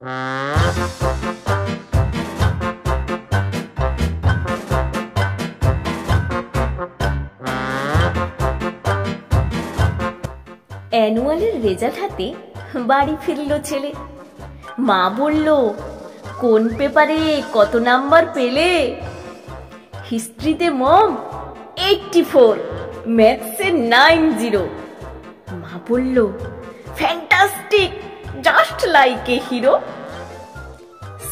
অ্যানুয়ালের result হাতে বাড়ি ফিরল ছেলে। মা বলল, কোন পেপারে কত নাম্বার পেলে? হিস্ট্রিতে মম 84, ম্যাথসে 90। মা বলল, fantastic, just like a hero.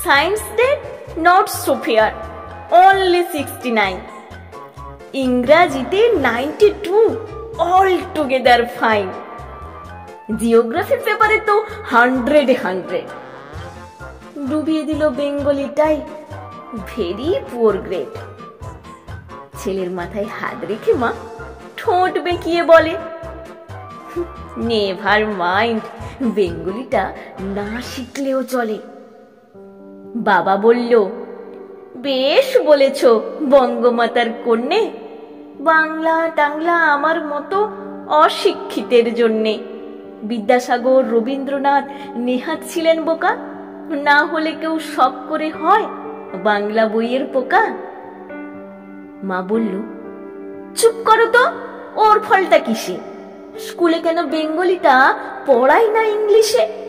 Science that not so fair, only 69। ইংরাজিতে 92, অল টুগেদার ফাইন। জিওগ্রাফির পেপারে তো 100। ডুবিয়ে দিল বেঙ্গলিটাই, ভেরি পুয়ার গ্রেড। ছেলের মাথায় হাত রেখে মা ঠোঁট বেঁকিয়ে বলে, নেভার মাইন্ড, বেঙ্গলিটা না শিখলেও চলে। বাবা বলল, বেশ বলেছ বঙ্গমাতার কন্যে, বাংলা টাংলা আমার মতো অশিক্ষিতের জন্যে। বিদ্যাসাগর, রবীন্দ্রনাথ, নেহাত ছিলেন বোকা, না হলে কেউ শখ করে হয় বাংলা বইয়ের পোকা। মা বলল, চুপ করো তো, ওর ফলটা কিসে? স্কুলে কেন বেঙ্গলিটা পড়াই না ইংলিশে?